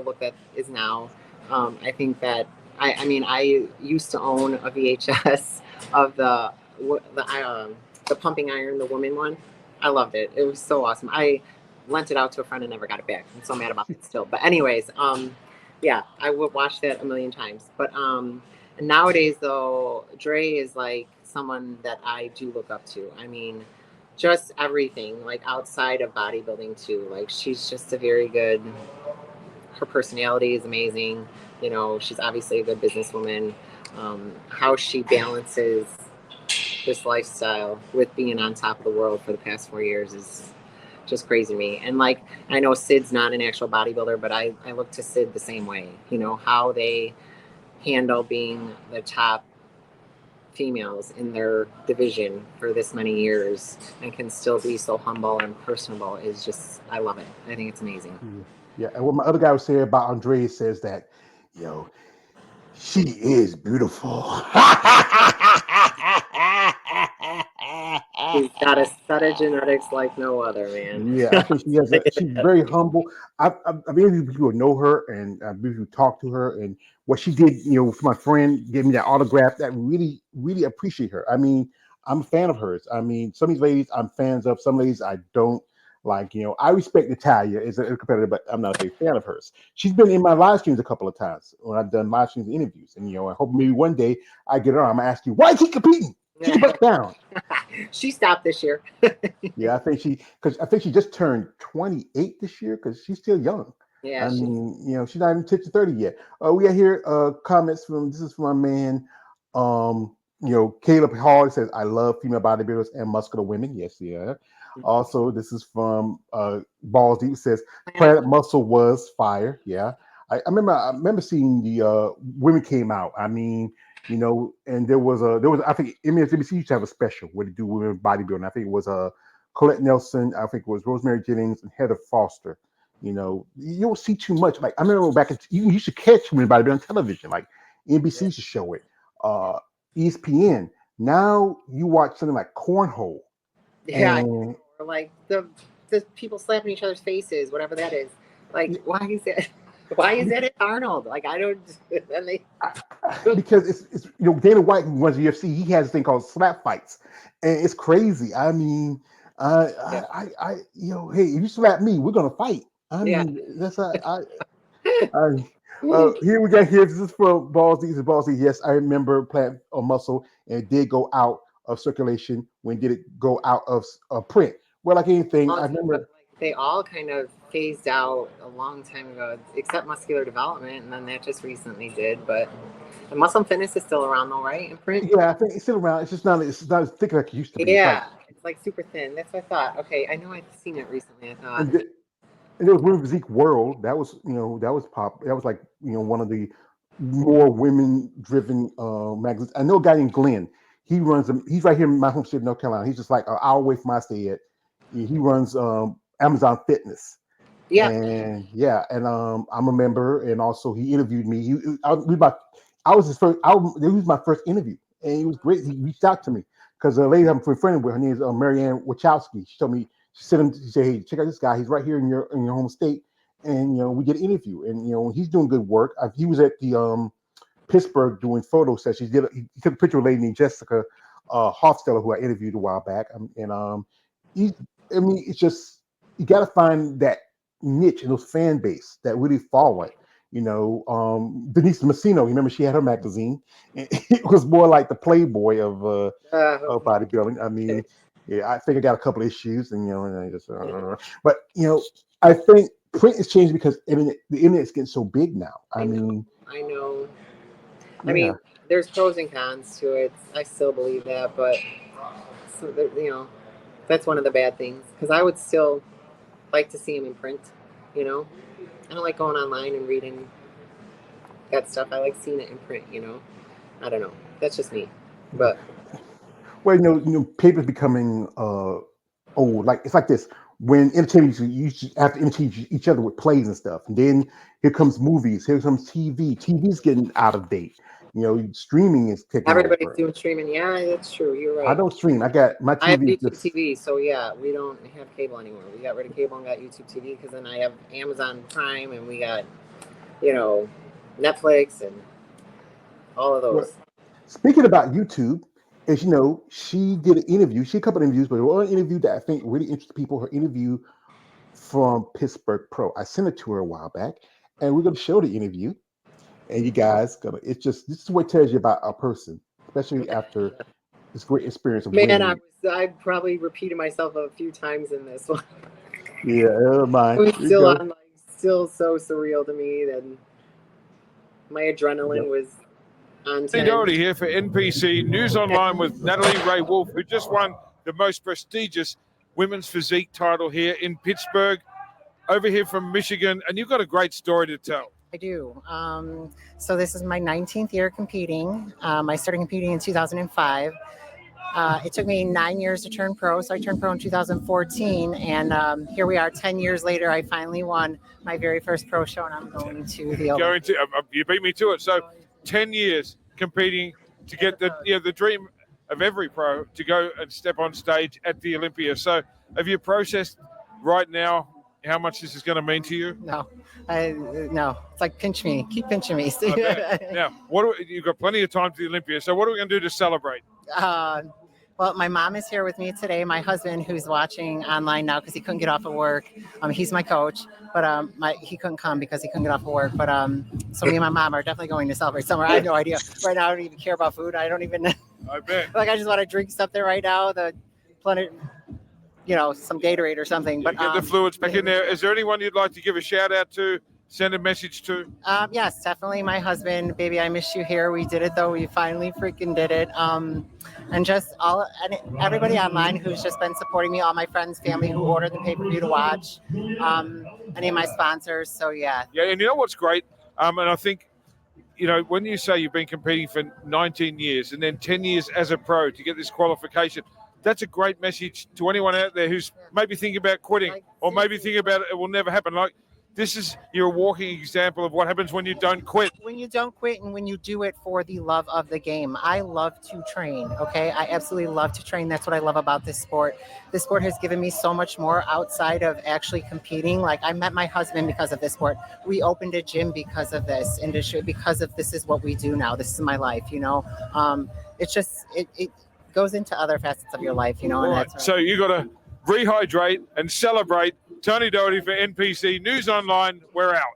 look that is now. I think that I mean I used to own a VHS of the pumping iron, the woman one. I loved it. It was so awesome. I lent it out to a friend and never got it back. I'm so mad about it still. But anyways, yeah, I would watch that a million times. But nowadays though, Dre is like someone that I do look up to. I mean, just everything like outside of bodybuilding too. Like she's just a very good. Her personality is amazing. You know, she's obviously a good businesswoman. How she balances this lifestyle with being on top of the world for the past 4 years is just crazy to me. And like, I know Sid's not an actual bodybuilder, but I look to Sid the same way. You know, how they handle being the top females in their division for this many years and can still be so humble and personable is just, I love it. I think it's amazing. Yeah. And what my other guy was saying about Andre says that, you know, she is beautiful. She's got a set of genetics like no other, man. Yeah, I think she's very humble. I mean, people know her, and I believe you talk to her, and what she did, for my friend, gave me that autograph. That really, really appreciate her. I mean, I'm a fan of hers. I mean, some of these ladies I'm fans of. Some ladies I don't like. I respect Natalia as a competitor, but I'm not a big fan of hers. She's been in my live streams a couple of times when I've done live streams and interviews, and I hope maybe one day I get her on. I'm gonna ask you, why is he competing? Keep your butt down. She stopped this year. Yeah, I think she just turned 28 this year because she's still young. Yeah, I mean, she's not even tipped to 30 yet. We got here comments this is from my man, Caleb Hall. He says, I love female bodybuilders and muscular women. Yes, yeah. Also, this is from Balls Deep. It says, Planet Muscle was fire. Yeah. I remember seeing the women came out. I mean, and there was I think MSNBC used to have a special where they do women bodybuilding. I think it was Colette Nelson, I think it was Rosemary Jennings and Heather Foster. You don't see too much. Like I remember back you used to catch women bodybuilding on television, like NBC used to show it, ESPN. Now you watch something like Cornhole. Yeah, or like the people slapping each other's faces, whatever that is. Like, why is that? Why is that at Arnold? Like, I don't. Because it's Dana White, who runs the UFC, he has a thing called slap fights, and it's crazy. I mean, hey, if you slap me, we're gonna fight. I mean, that's here we got here. This is from Balls Deep. Balls Deep. Yes, I remember Planet Muscle, and it did go out of circulation. When did it go out of print? Well, like anything, I remember. They all kind of phased out a long time ago, except Muscular Development, and then that just recently did. But the Muscle Fitness is still around, though, right? In print? Yeah, I think it's still around. It's just not. It's not as thick like it used to be. Yeah, it's like super thin. That's what I thought. Okay, I know I've seen it recently. I thought. And there was Women Physique World. That was that was pop. That was like one of the more women driven magazines. I know a guy named Glenn. He runs them. He's right here in my home state of North Carolina. He's just like an hour away from my stay at. He runs Amazon Fitness. Yeah. And I'm a member, and also he interviewed me. I was his first. It was my first interview, and it was great. He reached out to me because a lady I'm friendly with, her name is Marianne Wachowski. She told me, she said, "Hey, check out this guy. He's right here in your home state, and we get an interview, and he's doing good work." He was at the Pittsburgh doing photo sessions. He took a picture of a lady named Jessica Hofstetter, who I interviewed a while back, it's just you got to find that niche in those fan base that really follow it. Denise Messino, remember she had her magazine. It was more like the Playboy of bodybuilding. I mean, yeah, I think I got a couple of issues, and I just, but I think print is changing because the internet's getting so big now. I know. I mean, there's pros and cons to it. I still believe that, but that's one of the bad things because I would still like to see them in print. I don't like going online and reading that stuff. I like seeing it in print. I don't know. That's just me. But paper's becoming old. Like it's like this. When entertainment, you have to entertain each other with plays and stuff, and then here comes movies. Here comes TV. TV's getting out of date. Streaming is taking everybody's over. doing streaming. Yeah, that's true. You're right. I don't stream. I got my TV. I have YouTube TV, so yeah, we don't have cable anymore. We got rid of cable and got YouTube TV because then I have Amazon Prime and we got you know, Netflix and all of Well, those. speaking about YouTube, as you know, she did an interview. She did a couple of interviews, but one interview that I think really interested people. Her interview from Pittsburgh Pro. I sent it to her a while back, and we're going to show the interview. And you guys gonna. It's just this is what tells you about a person, especially after this great experience of Man, winning. I probably repeated myself a few times in this one. Yeah, never It mind. was Here you still go. on, like, still so surreal to me that my Yep. adrenaline was on Tony 10. Doherty here for NPC News Online with Natalie Ray Wolfe, who just won the most prestigious women's physique title here in Pittsburgh, over here from Michigan, and you've got a great story to tell. I do. So this is my 19th year competing. I started competing in 2005. It took me 9 years to turn pro, so I turned pro in 2014, and here we are 10 years later. I finally won my very first pro show, and I'm going to the Olympics. You beat me to it. So 10 years competing to get the dream of every pro to go and step on stage at the Olympia. So have you processed right now how much this is going to mean to you? No, it's like pinch me, keep pinching me. Now, you've got plenty of time to the Olympia. So what are we going to do to celebrate? Well, my mom is here with me today. My husband, who's watching online now because he couldn't get off of work, he's my coach, but he couldn't come because he couldn't get off of work. But so me and my mom are definitely going to celebrate somewhere. I have no idea. Right now, I don't even care about food. I don't even. I bet. Like, I just want to drink something right now. The planet, some Gatorade or something. But get the fluids back in there. Is there anyone you'd like to give a shout out to? Send a message to? Yes, definitely my husband. Baby, I miss you here. We did it though. We finally freaking did it. And just everybody online who's just been supporting me, all my friends, family who ordered the pay-per-view to watch, any of my sponsors. So yeah. Yeah, and you know what's great? And I think, when you say you've been competing for 19 years and then 10 years as a pro to get this qualification, that's a great message to anyone out there who's maybe thinking about quitting or maybe thinking about it will never happen. Like, you're a walking example of what happens when you don't quit. When you don't quit and when you do it for the love of the game. I love to train, okay? I absolutely love to train. That's what I love about this sport. This sport has given me so much more outside of actually competing. Like, I met my husband because of this sport. We opened a gym because of this industry, because of this is what we do now. This is my life, It's just, it goes into other facets of your life, and that's right. So you got to rehydrate and celebrate. Tony Doherty for NPC News Online. We're out.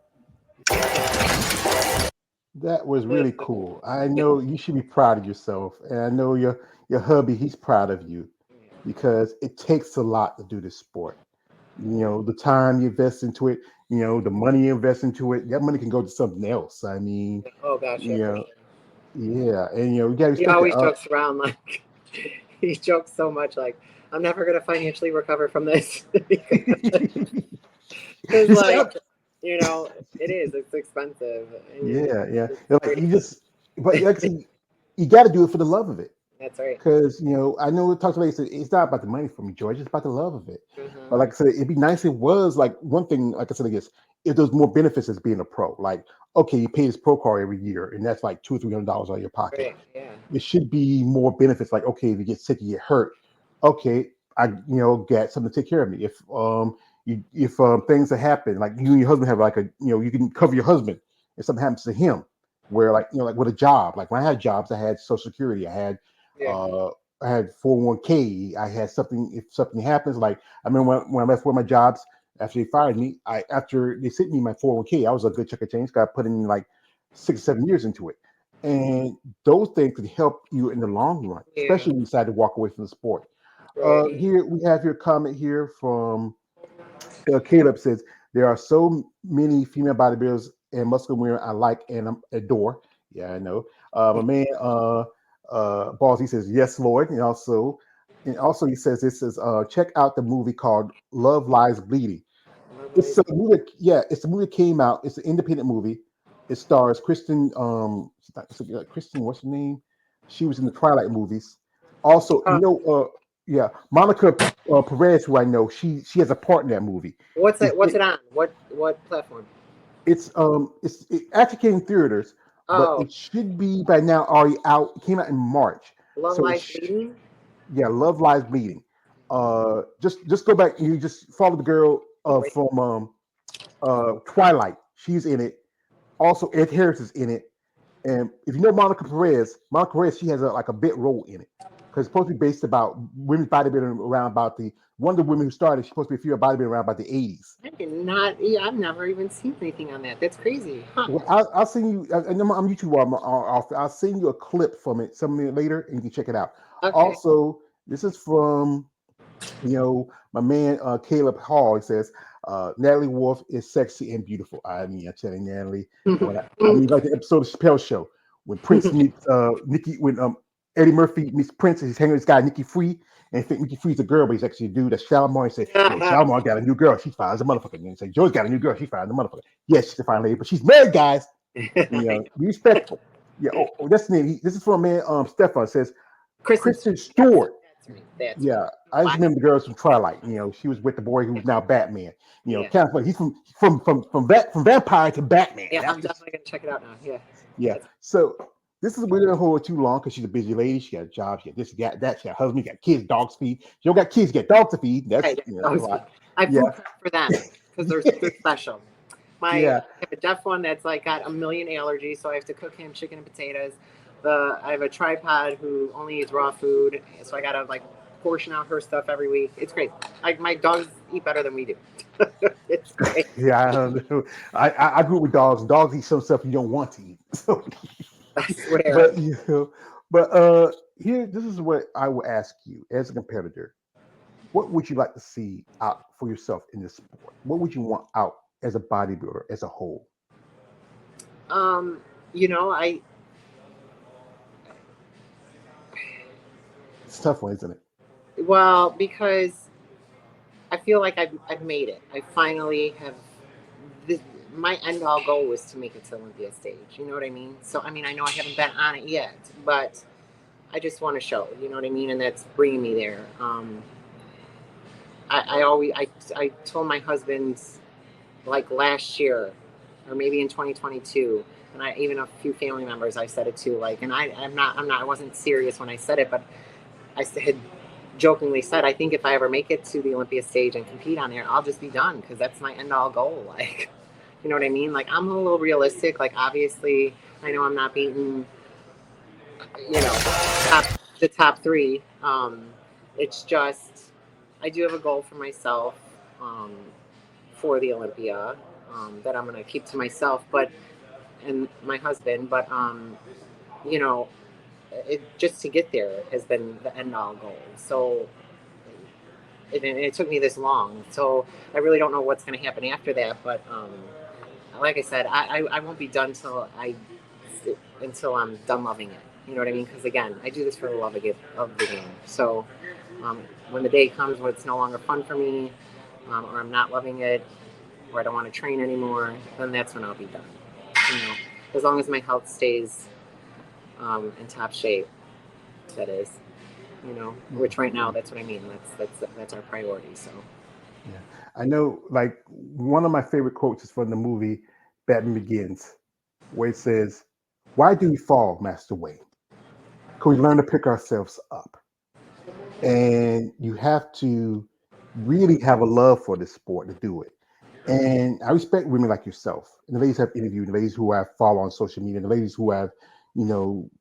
That was really cool. I know you should be proud of yourself, and I know your hubby, he's proud of you, because it takes a lot to do this sport. The time you invest into it, the money you invest into it, that money can go to something else. I mean, Oh gosh, yeah, and you got to. He always jokes around, like, he jokes so much, like, I'm never going to financially recover from this. Because, like, it is. It's expensive. Yeah. But like, you got to do it for the love of it. That's right. Because, I know we talked about it, it's not about the money for me, George. It's about the love of it. Mm-hmm. But like I said, it'd be nice if it was, like, one thing, like I said, I guess, if there's more benefits as being a pro. Like, okay, you pay this pro card every year, and that's like $200 or $300 out of your pocket. Right. Yeah. It should be more benefits. Like, okay, if you get sick, you get hurt. Okay, I get something to take care of me. If things that happen, like you and your husband have like you can cover your husband if something happens to him. Where like with a job, like when I had jobs, I had Social Security, I had 401k, I had something. If something happens, like I remember when I left one of my jobs after they fired me, after they sent me my 401k, I was a good chunk of change. Got put in like 6 or 7 years into it, and those things could help you in the long run, especially when you decide to walk away from the sport. Right. Here we have your comment here from Caleb says there are so many female bodybuilders and muscular women I like and adore. Yeah, I know. My man Balls, he says yes, Lord, and also he says this is check out the movie called Love Lies Bleeding. It's a movie. Yeah, it's a movie that came out. It's an independent movie. It stars Kristen. Kristen, what's her name? She was in the Twilight movies. Also, Monica Perez, who I know, she has a part in that movie. What's it on? What platform? It actually came in theaters, but it should be by now already out. It came out in March. Love Lies Bleeding? Yeah, Love Lies Bleeding. Just go back and you just follow the girl from Twilight. She's in it. Also, Ed Harris is in it. And if you know Monica Perez, she has like a bit role in it because it's supposed to be based about women's bodybuilding around about one of the women who started. She's supposed to be a female bodybuilder around about the 80s. I did not. Yeah, I've never even seen anything on that. That's crazy, huh? Well, I'll send you. And I'm YouTube. I'll send you a clip from it some minute later, and you can check it out. Okay. Also, this is from my man Caleb Hall. He says Natalie Wolfe is sexy and beautiful. I mean, I'm telling Natalie. Like the episode of Chappelle's Show when Prince meets Nikki, when Eddie Murphy meets Prince, and he's hanging with this guy Nikki Free, and he thinks Nikki Free's a girl, but he's actually a dude. That's Shalimar. He said, Shalimar got a new girl. She's fine as a motherfucker. And he said, Joy's got a new girl. She's fine as a motherfucker. Yes, she's a fine lady, but she's married, guys. Be respectful. Yeah. Oh, that's the name. This is from a man. Stefan says Kristen Stewart. That's yeah, I just remember the girls from Twilight. She was with the boy who's now Batman. Kind of funny. He's from vampire to Batman. Yeah, I'm definitely gonna check it out now. Yeah. Yeah. So this is we're gonna hold her too long because she's a busy lady. She got a job. She got this, she got that. She got a husband. She got kids, dogs to feed. She don't got kids. She got dogs to feed. That's right, a lot. I food prep for them because they're special. I have a deaf one that's like got a million allergies, so I have to cook him chicken and potatoes. I have a tripod who only eats raw food, so I gotta like portion out her stuff every week. It's great. My dogs eat better than we do. It's great. Yeah, I don't know. I grew up with dogs, and dogs eat some stuff you don't want to eat. So, I swear. But here, this is what I will ask you as a competitor. What would you like to see out for yourself in this sport? What would you want out as a bodybuilder as a whole? It's a tough one, isn't it? Well, because I feel like I've made it. I finally have. My end all goal was to make it to Olympia stage. You know what I mean? So I mean, I know I haven't been on it yet, but I just want to show. You know what I mean? And that's bringing me there. I told my husband like last year, or maybe in 2022, and even a few family members I said it to. Like, and I wasn't serious when I said it, but I had jokingly said, I think if I ever make it to the Olympia stage and compete on there, I'll just be done because that's my end all goal. Like, you know what I mean? Like, I'm a little realistic. Like, obviously, I know I'm not beating, the top three. It's just, I do have a goal for myself for the Olympia that I'm going to keep to myself, and my husband, but just to get there has been the end all goal. So it took me this long. So I really don't know what's going to happen after that. But like I said, I won't be done until I'm done loving it. You know what I mean? Because again, I do this for the love of the game. So when the day comes when it's no longer fun for me, or I'm not loving it, or I don't want to train anymore, then that's when I'll be done. As long as my health stays in top shape, that is, which right now, that's what I mean. That's our priority. So, yeah, I know. Like one of my favorite quotes is from the movie Batman Begins, where it says, "Why do we fall, Master Wayne? Because we learn to pick ourselves up." And you have to really have a love for this sport to do it. And I respect women like yourself, and the ladies I've interviewed, the ladies who I've followed on social media, the ladies who I've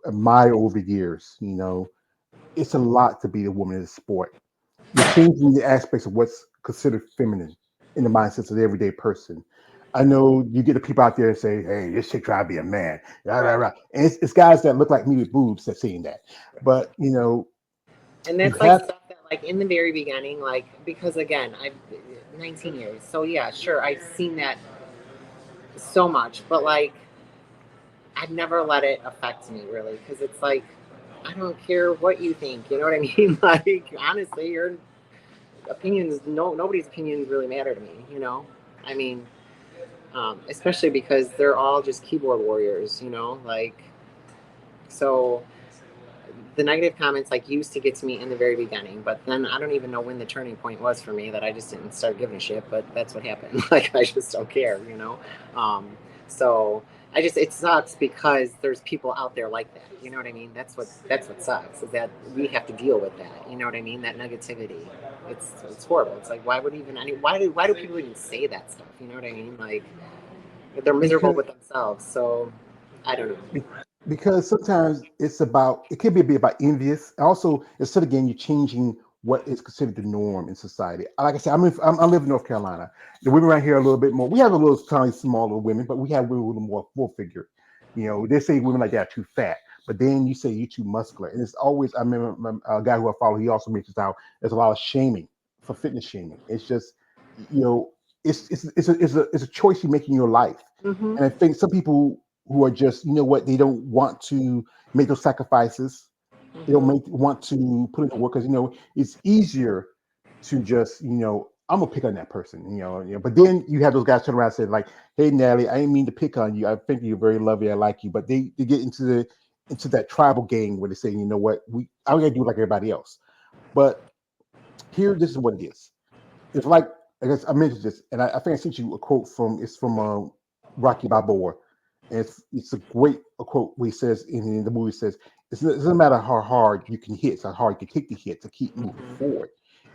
admire over the years. It's a lot to be a woman in the sport. You're changing the aspects of what's considered feminine in the mindsets of the everyday person. I know you get the people out there and say, "Hey, this chick try to be a man," and it's guys that look like me with boobs that's saying that. But and that's like stuff that, like in the very beginning, like because again, I've 19 years, so yeah, sure, I've seen that so much, but like, I've never let it affect me really, because it's like, I don't care what you think, you know what I mean? Like, honestly, your opinions, nobody's opinions really matter to me, I mean, especially because they're all just keyboard warriors, like, so the negative comments like used to get to me in the very beginning, but then I don't even know when the turning point was for me that I just didn't start giving a shit, but that's what happened. Like, I just don't care, so it sucks because there's people out there like that. You know what I mean? That's what sucks, is that we have to deal with that. You know what I mean? That negativity. It's horrible. It's like, why do people even say that stuff? You know what I mean? Like, they're miserable with themselves. So I don't know. Because sometimes it can be a bit about envious. Also, instead of again, you're changing what is considered the norm in society. Like I said, I live in North Carolina. The women around here are a little bit more. We have a little tiny, smaller women, but we have women a little more full figure. You know, they say women like that are too fat, but then you say you're too muscular, and it's always. I remember a guy who I follow. He also mentions how there's a lot of shaming for fitness shaming. It's just, you know, it's a choice you make in your life, Mm-hmm. and I think some people who are just, you know what, they don't want to make those sacrifices. They don't want to put in the work because, you know, it's easier to just, you know, I'm gonna pick on that person, you know. But then you have those guys turn around and say like, "Hey, Natalie, I didn't mean to pick on you. I think you're very lovely. I like you." But they get into that tribal game where they say, "You know what, I gotta do like everybody else." But here, this is what it is. It's like, I guess I mentioned this, and I think I sent you a quote from Rocky Balboa. And it's a great quote where he says in the movie, says it doesn't matter how hard you can hit, it's how hard you can take the hit to keep moving forward.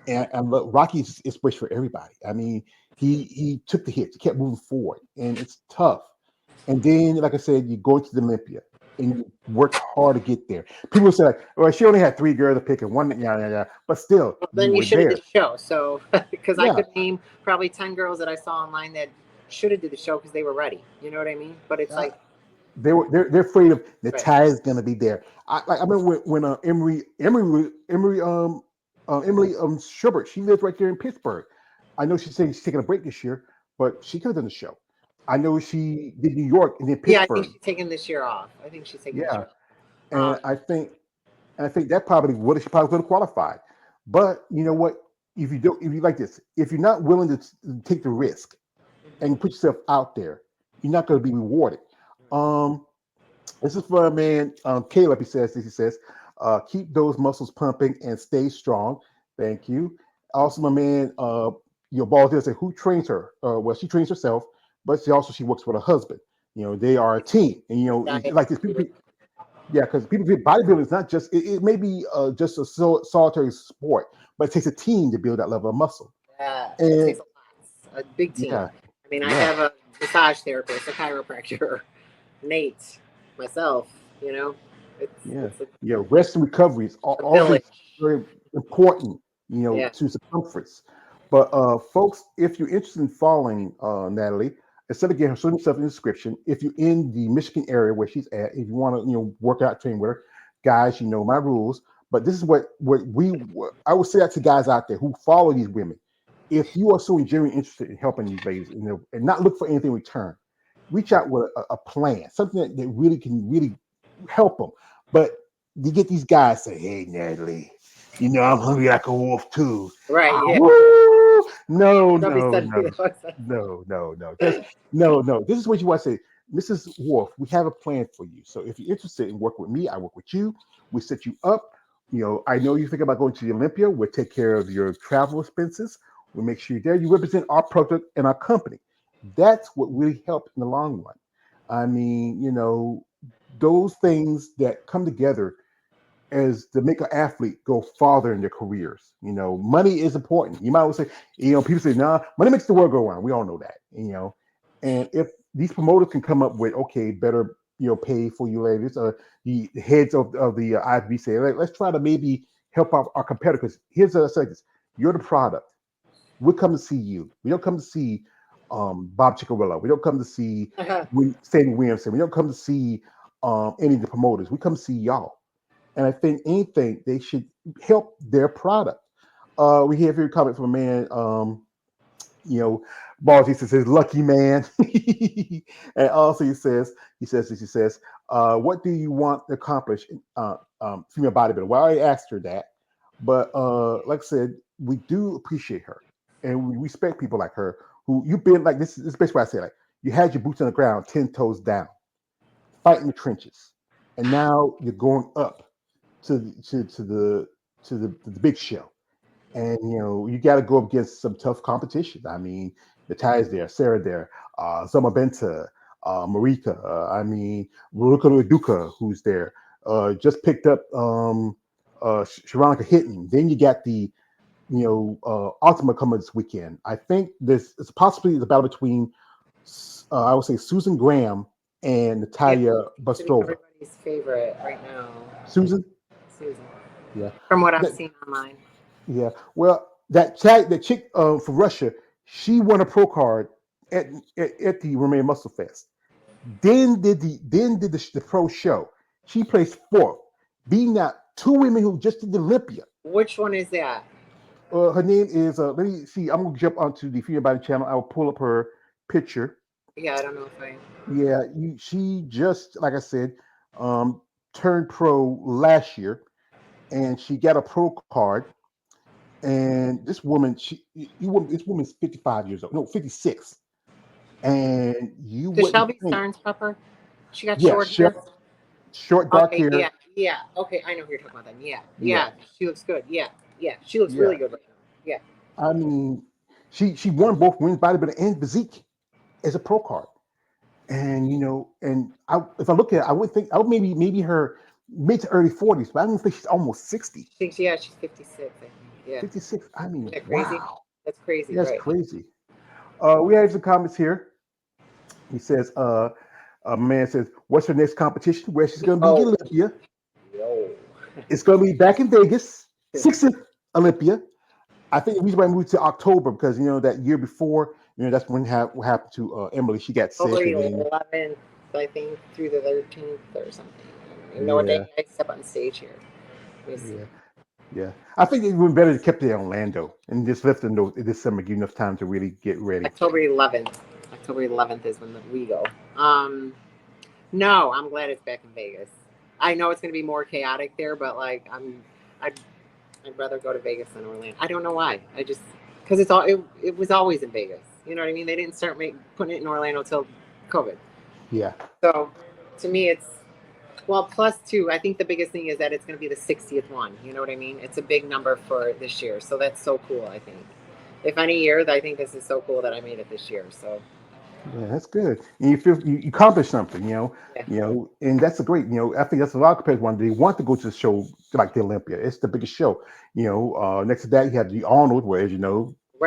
And look, Rocky's inspiration for everybody. I mean, he took the hits, he kept moving forward, and it's tough. And then, like I said, you go into the Olympia and you work hard to get there. People say like, "Well, she only had 3 girls to pick and one, yeah." But still, Well, you then you were should have there. did the show. So because I Yeah, could name probably 10 girls that I saw online that should have did the show because they were ready. You know what I mean? But it's uh, like, they're afraid of the right. tie is gonna be there. I remember when Emily Schubert, she lives right there in Pittsburgh. I know she's saying she's taking a break this year, but she could have done the show. I know she did New York and then Yeah, I think Pittsburgh. she's taking this year off. I think she's taking this Yeah, year and off. I think that probably would she probably could have qualified. But you know what? If you like this, if you're not willing to take the risk and put yourself out there, you're not going to be rewarded. Um, This is for a man, Caleb. He says this. He says, "Keep those muscles pumping and stay strong." Thank you. Also, my man, your ball did say, "Who trains her?" Well, she trains herself, but she works with her husband. You know, they are a team, and you know, it's Diet. like this. Yeah, because people think bodybuilding is not just it may be just a solitary sport, but it takes a team to build that level of muscle. Yeah, it And takes a lot. A big team. yeah, I mean, I yeah, have a massage therapist, a chiropractor, Nate, myself. You know, yeah, it's yeah. Rest and recovery is a all village. this very important, you know, Yeah. to circumference. But folks, if you're interested in following Natalie, instead of getting her stuff in the description, if you're in the Michigan area where she's at, if you want to, you know, work out, train with her, guys, you know my rules. But this is I would say that to guys out there who follow these women. If you are so genuinely interested in helping these ladies, you know, and not look for anything in return, reach out with a plan, something that really can really help them. But you get these guys say, "Hey, Natalie, you know I'm hungry like a wolf too." Right. Yeah. Woo! No, Somebody no, said no, no, no, no. No. This is what you want to say, Mrs. Wolf. We have a plan for you. So if you're interested in working with me, I work with you. We set you up. You know, I know you think about going to the Olympia. We'll take care of your travel expenses. We'll make sure you're there. You represent our product and our company. That's what really helped in the long run. I mean, you know, those things that come together as to make an athlete go farther in their careers. You know, money is important. You might well say, you know, people say, "Nah, money makes the world go round." We all know that, you know. And if these promoters can come up with, okay, better, you know, pay for you ladies, the heads of the IFBB say, let's try to maybe help out our competitors. Here's what I say: this, you're the product. We come to see you. We don't come to see Bob Chicarello. We don't come to see Sandy Williamson. We don't come to see any of the promoters. We come to see y'all. And I think anything they should help their product. We have here a comment from a man, you know, Balls. He says, "Lucky man," and also he says, "What do you want to accomplish in female bodybuilder?" Well, I already asked her that, but like I said, we do appreciate her, and we respect people like her who you've been like this. This is basically what I say, like you had your boots on the ground, 10 toes down, fighting the trenches, and now you're going up to the big show, and you know you got to go up against some tough competition. I mean, Natalia's there, Sarah there, Zoma Benta, Marika. I mean, Ruka Duka, who's there, just picked up Sharonica Hinton. Then you got the Ultima coming this weekend. I think this is possibly the battle between I would say Susan Graham and Natalia Bostova. Everybody's favorite right now. Susan? Susan. Yeah. From what I've That- seen online. Yeah. Well, that chick from Russia, she won a pro card at the Remain Muscle Fest. Then did the pro show. She placed fourth, beating out two women who just did the Olympia. Which one is that? Her name is let me see. I'm gonna jump onto the Female Body channel. I will pull up her picture. Yeah, I don't know if I. Yeah, she just, like I said, turned pro last year, and she got a pro card. And this woman, this woman's 55 years old. No, 56. And you The wouldn't Shelby think, Starnes pepper. She got yeah, short hair. short dark Okay, hair. yeah. Okay, I know who you're talking about then. Yeah. Yeah. She looks good. Yeah. She looks Yeah. really good right now. Yeah. I mean, she won both women's bodybuilding and physique as a pro card. And if I look at it, I would think I would maybe her mid to early 40s, but I don't think she's almost 60. She's 56, I think. Yeah. 56. I mean, Isn't that crazy? wow. That's crazy, That's right? crazy. We have some comments here. He says, a man says, what's her next competition? Where she's going to be Olympia. Yo. It's going to be back in Vegas, 6th Olympia. I think the reason why I moved to October because that year before, that's when what happened to Emily. She got sick. Probably And then, 11th, I think, through the 13th or something. I don't even know what day I step on stage here. Yeah. I think it would be better to keep it in Orlando and just left in December, give enough time to really get ready. October 11th. October 11th is when we go. No, I'm glad it's back in Vegas. I know it's going to be more chaotic there, but like I'd rather go to Vegas than Orlando. I don't know why. I just because it was always in Vegas. You know what I mean? They didn't start putting it in Orlando till COVID. Yeah. So to me, it's plus two. I think the biggest thing is that it's going to be the 60th one. You know what I mean? It's a big number for this year, so that's so cool. I think if any year, I think this is so cool that I made it this year. So. Yeah, that's good. And you feel you accomplished something, and that's a great, I think that's a lot of competitors they want to go to the show like the Olympia. It's the biggest show. Next to that you have the Arnold, where as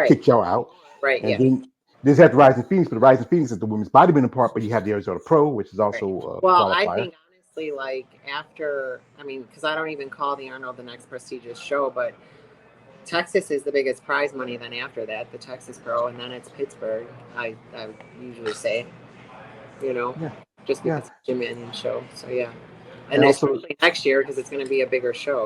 kick y'all out. Right. And then there's have the Rising Phoenix, but the Rising Phoenix is the women's bodybuilding part, but you have the Arizona Pro, which is also a qualifier. I think honestly, like after, because I don't even call the Arnold the next prestigious show, but Texas is the biggest prize money. Then after that, the Texas Pro, and then it's Pittsburgh. I usually say, just because it's a Jim Mannion show. So yeah, and especially next year because it's going to be a bigger show.